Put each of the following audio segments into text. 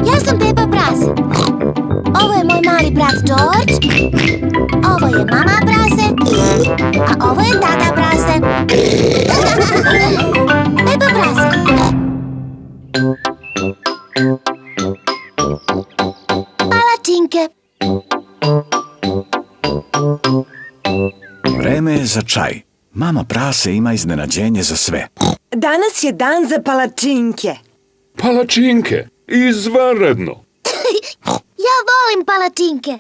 Ja sam Pepa Prase. Ovo je moj mali brat George. Ovo je mama Prase. A ovo je tata Prase. Pepa Prase. Palačinke. Vreme je za čaj. Mama Prase ima iznenađenje za sve. Danas je dan za palačinke. Palačinke, izvanredno. Ja volim palačinke.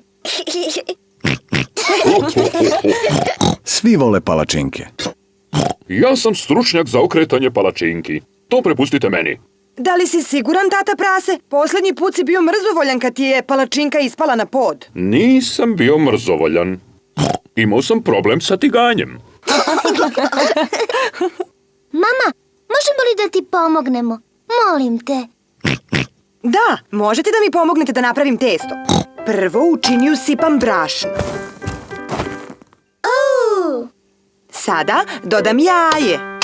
Svi vole palačinke. Ja sam stručnjak za okretanje palačinki. To prepustite meni. Da li si siguran, tata Prase? Poslednji put si bio mrzovoljan kad ti je palačinka ispala na pod. Nisam bio mrzovoljan. Imao sam problem sa tiganjem. Mama, možemo li da ti pomognemo? Molim te. Da, možete da mi pomognete da napravim testo. Prvo u činiju sipam brašno. Sada dodam jaje.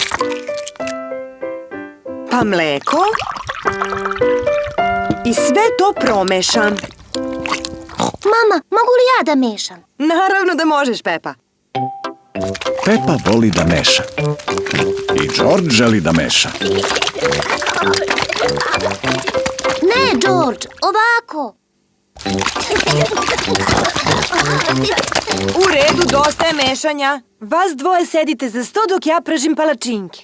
Pa mleko. I sve to promešam. Mama, mogu li ja da mešam? Naravno da možeš, Pepa. Pepa voli da meša. I George želi da meša. Ne, George, ovako. U redu, dosta je mešanja. Vas dvoje sedite za sto dok ja pražim palačinke.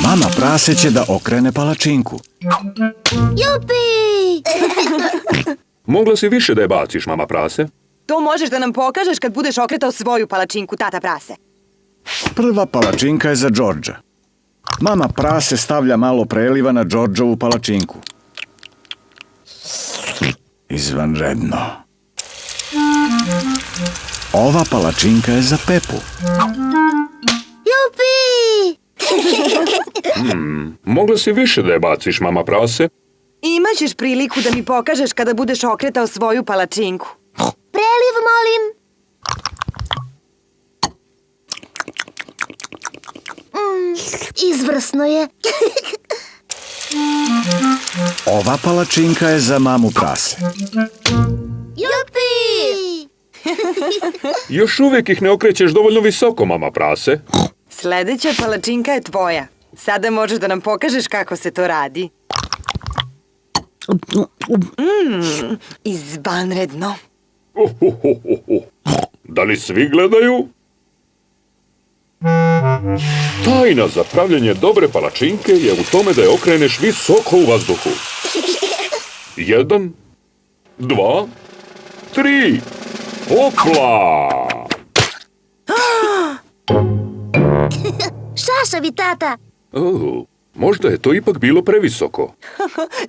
Mama Prase će da okrene palačinku. Jupi! Mogla si više da je baciš, mama Prase. To možeš da nam pokažeš kad budeš okretao svoju palačinku, tata Prase. Prva palačinka je za Georgea. Mama Prase stavlja malo preliva na Georgeovu palačinku. Izvanredno. Ova palačinka je za Pepu. Jupi! Mogla si više da je baciš, mama Prase. Imaćeš priliku da mi pokažeš kada budeš okretao svoju palačinku. Preliv, molim. Izvrsno je. Ova palačinka je za mamu Prase. Jupi! Još uvijek ih ne okrećeš dovoljno visoko, mama Prase. Sledeća palačinka je tvoja. Sada možeš da nam pokažeš kako se to radi. Izvanredno. Da li svi gledaju? Tajna za pravljenje dobre palačinke je u tome da je okreneš visoko u vazduhu. 1, 2, 3. Opla! Šašavi, tata. Možda je to ipak bilo previsoko.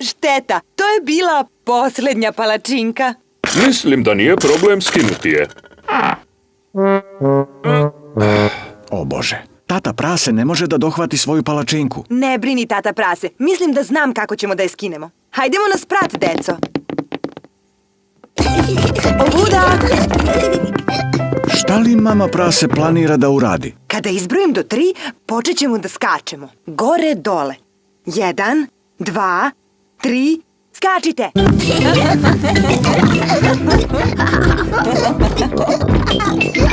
Šteta, to je bila poslednja palačinka. Mislim da nije problem skinuti je. O Bože, tata Prase ne može da dohvati svoju palačinku. Ne brini, tata Prase. Mislim da znam kako ćemo da je skinemo. Hajdemo na sprat, deco. Ovuda! Šta li mama Prase planira da uradi? Kada izbrojim do 3, počet ćemo da skačemo. Gore, dole. 1, 2, 3, skačite!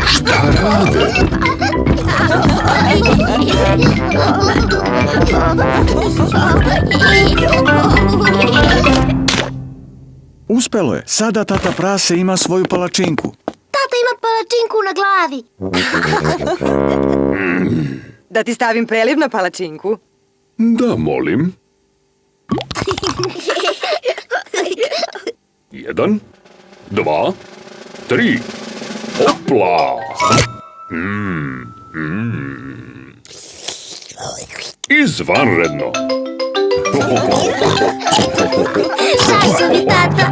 Šta rade? Uspelo je. Sada tata Prase ima svoju palačinku. Tata ima palačinku na glavi. Da ti stavim preliv na palačinku? Da, molim. 1, 2, 3. Opla! Izvanredno! Šašavi, tata.